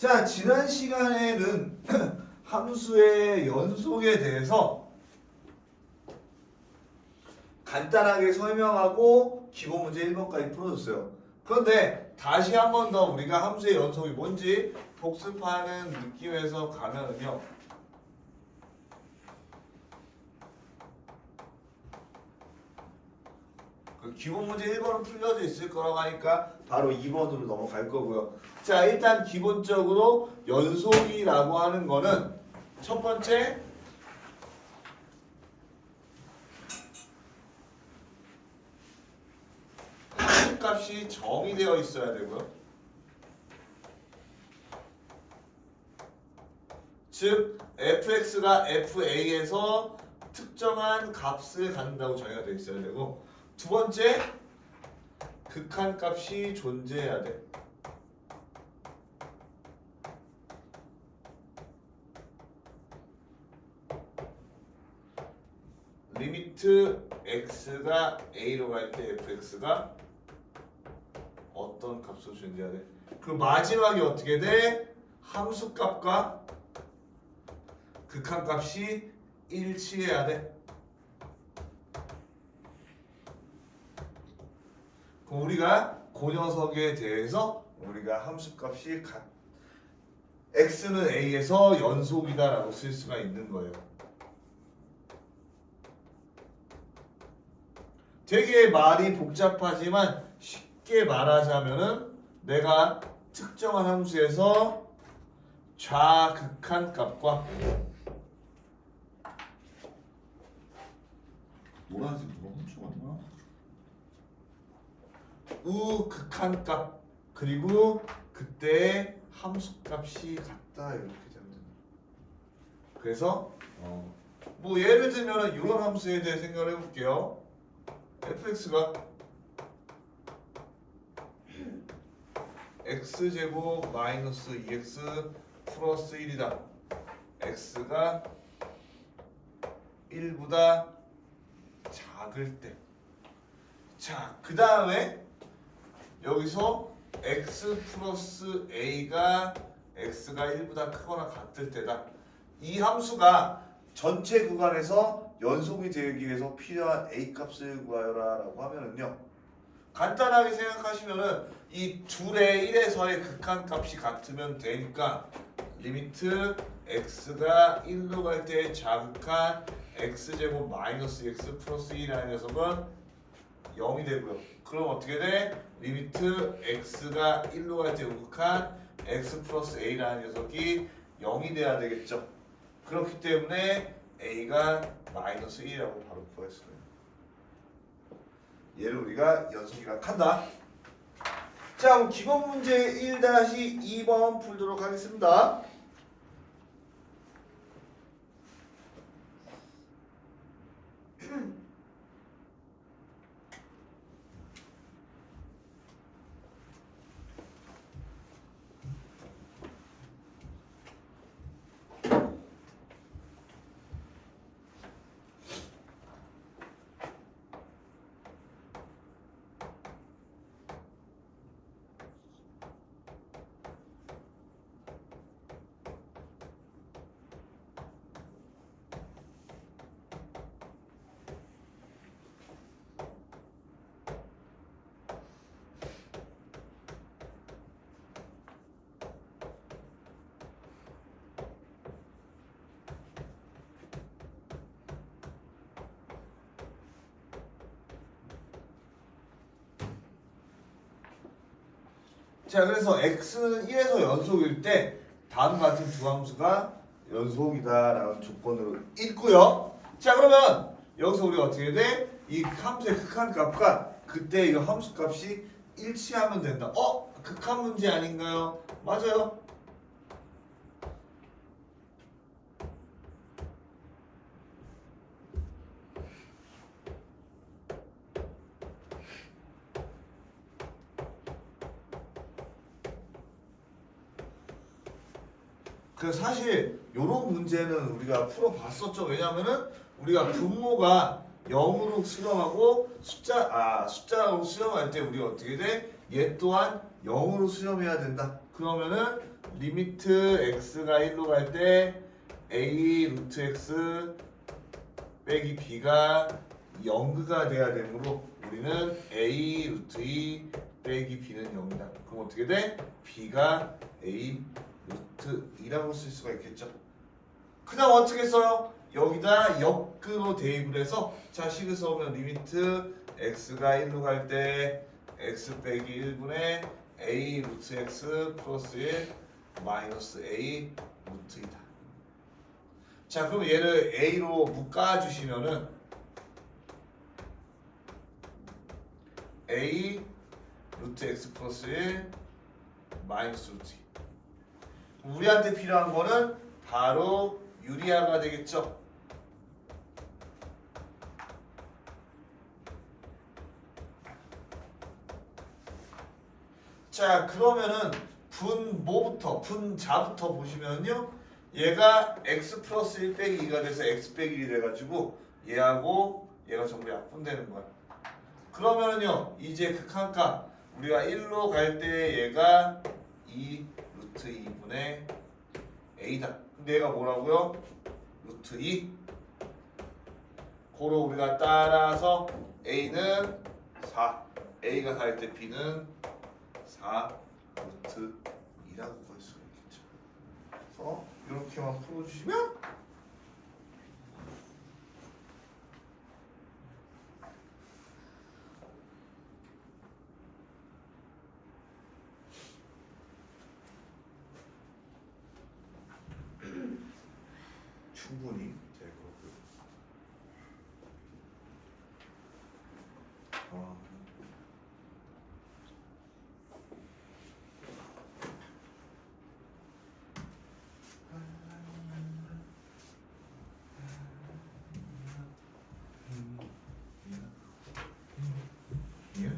자, 지난 시간에는 함수의 연속에 대해서 간단하게 설명하고 기본 문제 1번까지 풀어줬어요. 그런데 다시 한 번 더 우리가 함수의 연속이 뭔지 복습하는 느낌에서 가면은요. 그 기본 문제 1번은 풀려져 있을 거라고 하니까 바로 2번으로 넘어갈 거고요. 자, 일단 기본적으로 연속이라고 하는 거는 첫 번째 값이 정의되어 있어야 되고요. 즉 fx가 fa에서 특정한 값을 갖는다고 정의가 되어 있어야 되고, 두 번째 극한값이 존재해야 돼. 리미트 x가 a로 갈 때 fx가 어떤 값으로 존재해야 돼? 그 마지막에 어떻게 돼? 함수값과 극한값이 일치해야 돼. 그럼 우리가 그 녀석에 대해서 우리가 함수값이 x는 a에서 연속이다라고 쓸 수가 있는 거예요. 되게 말이 복잡하지만 쉽게 말하자면은 내가 특정한 함수에서 좌극한 값과 노란색 누가 훔쳐갔나? 우극한 값 그리고 그때의 함수값이 같다 이렇게 되면 그래서 뭐 예를 들면 이런 함수에 대해 생각을 해볼게요. fx가 x제곱 마이너스 2x 플러스 1이다. x가 1보다 작을 때. 자, 그 다음에 여기서 x 플러스 a가 x가 1보다 크거나 같을 때다. 이 함수가 전체 구간에서 연속이 되기 위해서 필요한 a 값을 구하여라 라고 하면은요, 간단하게 생각하시면은 이 둘의 1에서의 극한값이 같으면 되니까 리미트 x가 1로 갈 때 자극한 x제곱 마이너스 x 플러스 1이라는 녀석은 0이 되고요. 그럼 어떻게 돼? 리미트 x가 1로 갈 때 우극한 x 플러스 a라는 녀석이 0이 돼야 되겠죠. 그렇기 때문에 a가 마이너스 1이라고 바로 구할 수가 있어요. 얘를 우리가 연속이라 한다. 자, 그럼 기본 문제 1-2번 풀도록 하겠습니다. 자, 그래서 x는 1에서 연속일 때 다음 같은 두 함수가 연속이다라는 조건으로 있고요. 자, 그러면 여기서 우리가 어떻게 돼? 이 함수의 극한값과 그때 이 함수값이 일치하면 된다. 극한 문제 아닌가요? 맞아요. 그 사실 이런 문제는 우리가 풀어봤었죠. 왜냐하면은 우리가 분모가 0으로 수렴하고 숫자로 수렴할 때 우리가 어떻게 돼? 얘 또한 0으로 수렴해야 된다. 그러면은 리미트 x가 1로 갈 때 a 루트 x 빼기 b가 0가 돼야 되므로 우리는 a 루트 2 빼기 b는 0이다. 그럼 어떻게 돼? b가 a 루트 2라고 쓸 수가 있겠죠. 그 다음 어떻게 써요? 여기다 역으로 대입을 해서 자 식을 써보면 리미트 x가 1로 갈 때 x 빼기 1분의 a 루트 x 플러스 1 마이너스 a 루트 2다. 자 그럼 얘를 a로 묶어주시면은 a 루트 x 플러스 1 마이너스 루트 2. 우리한테 필요한 거는 바로 유리아가 되겠죠. 자 그러면은 분자부터 보시면요 얘가 x 플러스 1 빼기 2가 돼서 x 빼기 1이 돼가지고 얘하고 얘가 전부 약분되는 거야. 그러면은요 이제 극한값 우리가 1로 갈 때 얘가 2 루트 2분의 a다. 근데 얘가 뭐라고요? 루트 2. 고로 우리가 따라서 a는 4 a가 4일 때 b는 4 루트 2라고 볼 수가 있겠죠. 그래서 이렇게만 풀어주시면 충분히 될 거고요. 예?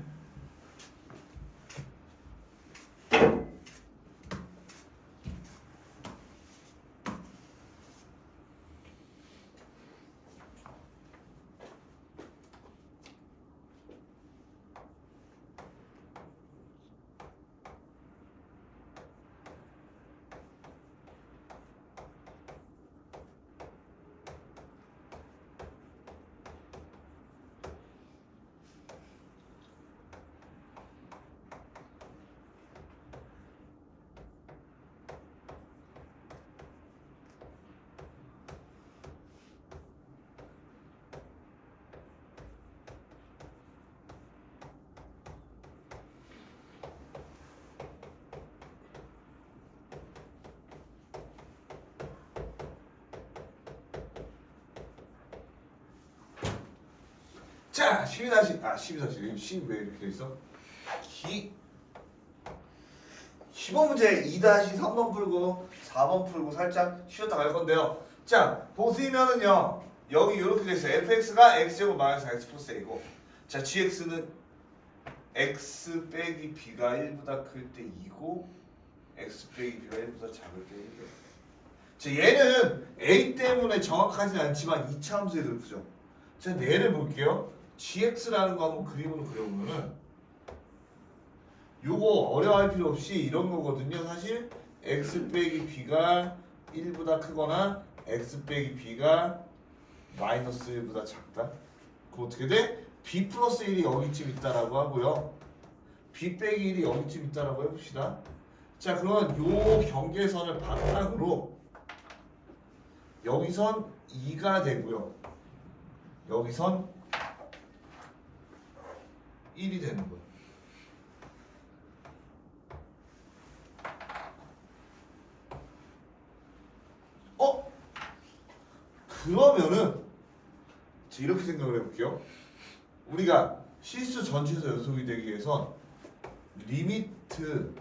자, 12-12 왜 이렇게 돼 있어? 10번 문제 2-3번 풀고 4번 풀고 살짝 쉬었다 갈 건데요. 자, 보시면은요. 여기 이렇게 돼 있어요. fx가 x제곱 마이너스 x 플러스 a고 자, gx는 x 빼기 b가 1보다 클 때 2고 x 빼기 b가 1보다 작을 때 1이에요. 자, 얘는 a 때문에 정확하진 않지만 2차 함수의 그래프죠. 자, 얘를 볼게요. gx라는 거 한번 그림으로 그려보면은 요거 어려워할 필요 없이 이런 거거든요. 사실 x 빼기 b가 1보다 크거나 x 빼기 b가 마이너스 1보다 작다. 그럼 어떻게 돼? b 플러스 1이 여기쯤 있다라고 하고요. b 빼기 1이 여기쯤 있다라고 해봅시다. 자, 그러면 요 경계선을 바탕으로 여기선 2가 되고요. 여기선 1이 되는 거예요. 그러면은 이렇게 생각을 해볼게요. 우리가 실수 전체에서 연속이 되기 위해선 리미트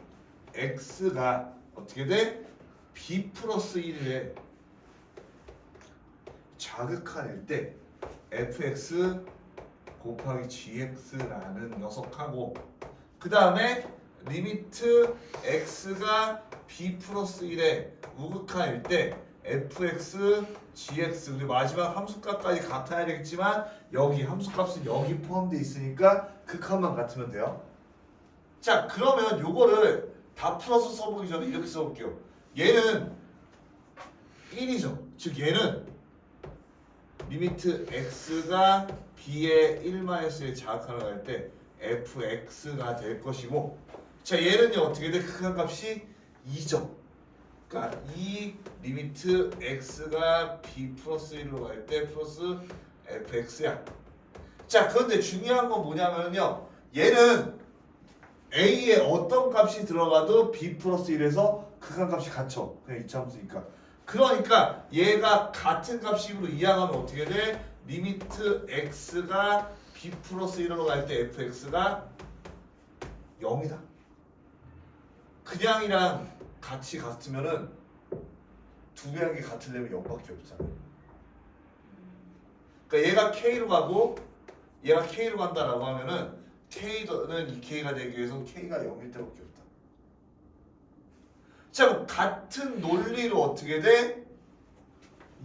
x가 어떻게 돼? b 플러스 1에 자극한일 때 fx 곱하기 gx라는 녀석하고 그 다음에 리미트 x가 b 플러스 1에 우극한일 때 fx, gx 우리 마지막 함수값까지 같아야 되겠지만 여기 함수값은 여기 포함되어 있으니까 극한만 같으면 돼요. 자 그러면 요거를 다 풀어서 써보기 전에 이렇게 써볼게요. 얘는 1이죠. 즉 얘는 리미트 x가 b의 1-1에 자극하러 갈 때 fx가 될 것이고, 자 얘는요 어떻게 돼? 극한값이 2죠. 그러니까 이 리미트 x가 b 플러스 1로 갈 때 플러스 fx야. 자 그런데 중요한 건 뭐냐면요, 얘는 a에 어떤 값이 들어가도 b 플러스 1에서 극한값이 같죠. 그냥 이차함수니까. 그러니까 얘가 같은 값식으로 이항하면 어떻게 돼? 리미트 x가 b 플러스 1로 갈 때 fx가 0이다. 그냥이랑 같이 같으면은 두 개의 같으려면 0밖에 없잖아. 그러니까 얘가 k로 가고 얘가 k로 간다라고 하면은 k는 2k가 되기 위해서 k가 0일 때밖에 없다. 자 그럼 같은 논리로 어떻게 돼?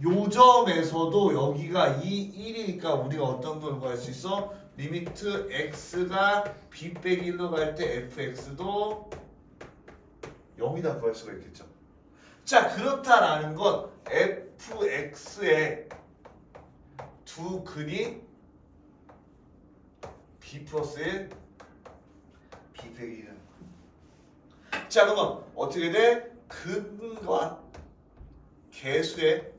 요점에서도 여기가 1이니까 우리가 어떤 걸 구할 수 있어? 리미트 x가 b 빼기 1로 갈 때 fx도 0이다 구할 수가 있겠죠. 자 그렇다라는 건 fx의 두 근이 b 플러스 1, b 빼기 1은. 자 그러면 어떻게 돼? 근과 개수의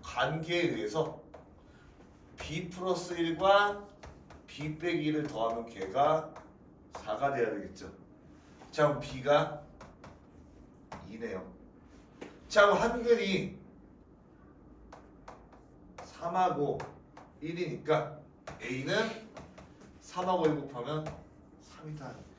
관계에 의해서 b 플러스 1과 b 빼기 1을 더하면 걔가 4가 돼야 되겠죠. 자 그럼 b가 2네요. 자 그럼 한 근이 3하고 1이니까 a는 3하고 1 곱하면 3이다.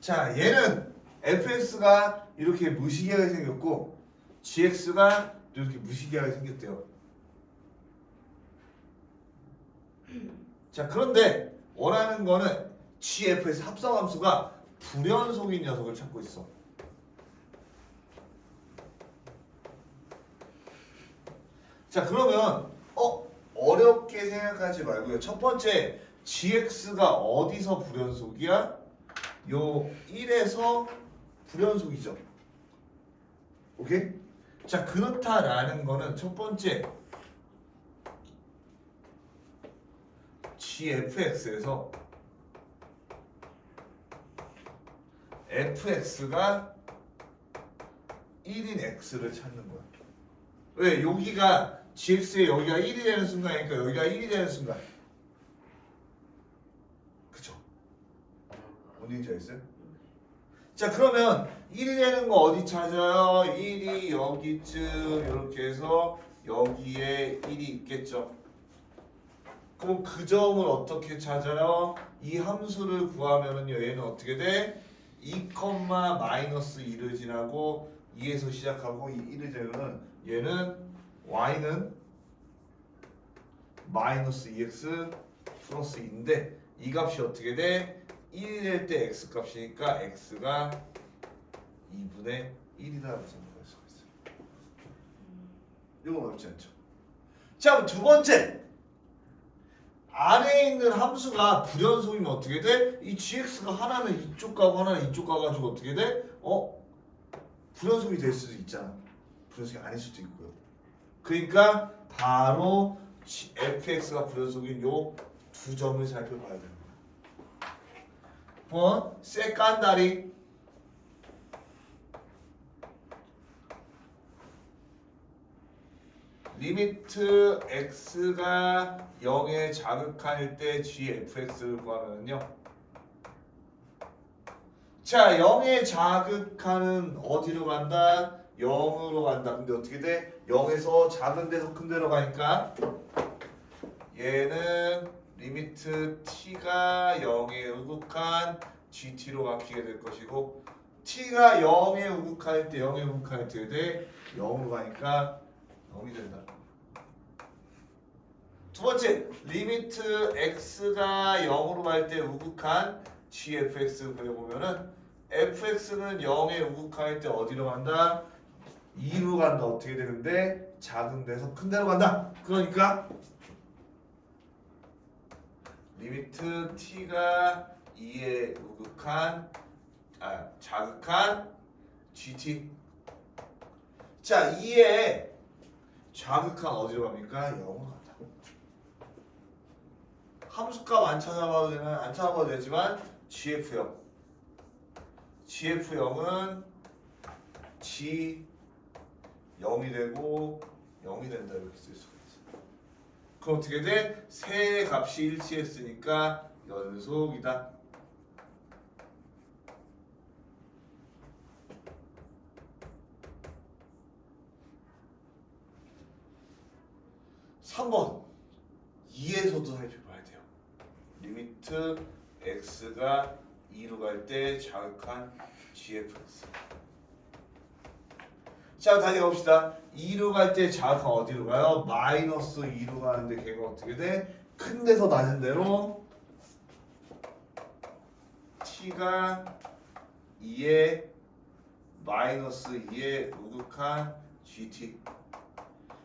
자 얘는 fx가 이렇게 무시기하게 생겼고 gx가 이렇게 무시기하게 생겼대요. 자 그런데 원하는 거는 gf에서 합성함수가 불연속인 녀석을 찾고 있어. 자 그러면 어렵게 생각하지 말고요. 첫 번째 gx가 어디서 불연속이야? 요 1에서 불연속이죠. 오케이? 자 그렇다라는 거는 첫 번째 gfx에서 fx가 1인 x를 찾는 거야. 왜? 여기가 gx에 여기가 1이 되는 순간이니까 여기가 1이 되는 순간. 그쵸? 어딘지 알겠어요? 자, 그러면 1이 되는 거 어디 찾아요? 1이 여기쯤 이렇게 해서 여기에 1이 있겠죠. 그럼 그 점을 어떻게 찾아요? 이 함수를 구하면은요, 얘는 어떻게 돼? 2, 마이너스 2를 지나고 2에서 시작하고 1을 재면은 얘는 y는 마이너스 2x 플러스 2인데 이 값이 어떻게 돼? 1이 될 때 x 값이니까 x가 2분의 1이라고 생각할 수가 있어요. 이거 어렵지 않죠? 자, 그럼 두 번째. 안에 있는 함수가 불연속이면 어떻게 돼? 이 gx가 하나는 이쪽 가고 하나는 이쪽 가가지고 어떻게 돼? 불연속이 될 수도 있잖아. 불연속이 아닐 수도 있고요. 그러니까 바로 fx가 불연속인 요 두 점을 살펴봐야 되는 거야. 세컨다리 리미트 x가 0에 자극할 때 gfx를 구하면요. 자, 0에 자극하는 어디로 간다? 0으로 간다. 근데 어떻게 돼? 0에서 작은 데서 큰 데로 가니까 얘는 리미트 t가 0에 우극한 gt로 바뀌게 될 것이고 t가 0에 우극할 때 0에 우극할 때 돼? 0으로 가니까 0이 된다. 두 번째, 리미트 x가 0으로 갈 때 우극한 gfx 그려보면은 fx는 0에 우극할 때 어디로 간다? 2로 간다. 어떻게 되는데? 작은 데서 큰 데로 간다. 그러니까 리미트 t가 2에 우극한 자극한 gt. 자, 2에 자극한 어디로 갑니까? 0으로 간다. 함수값 안 찾아봐도 되나? 안 찾아봐도 되지만 gf0 gf0은 g 0이 되고 0이 된다 이렇게 쓸 수가 있어요. 그럼 어떻게 돼? 세 값이 일치했으니까 연속이다. (3번) 2에서도 살펴봐야 돼요. 리미트 x가 2로 갈 때 자극한 gfx. 자, 다시 가봅시다. 2로 갈 때 자극한 어디로 가요? 마이너스 2로 가는데 걔가 어떻게 돼? 큰 데서 낮은 데로 t가 2에 마이너스 2에 우극한 gt.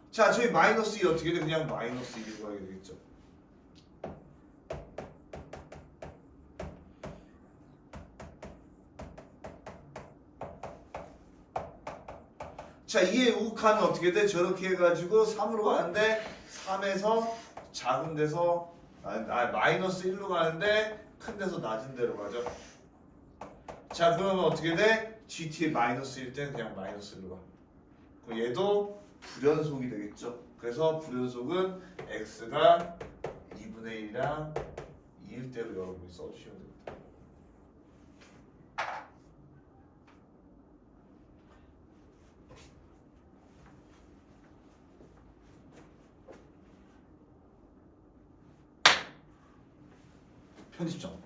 자, 저희 마이너스 2 어떻게 돼? 그냥 마이너스 2로 가게 되겠죠. 자, 2의 우극한은 어떻게 돼? 저렇게 해가지고 3으로 가는데 3에서 작은 데서 마이너스 1로 가는데 큰 데서 낮은 데로 가죠. 자, 그러면 어떻게 돼? gt의 마이너스 1 때는 그냥 마이너스 1로 가. 그럼 얘도 불연속이 되겠죠. 그래서 불연속은 x가 2분의 1이랑 2일 대로 여러분이 써주시면 됩니다. 편집점.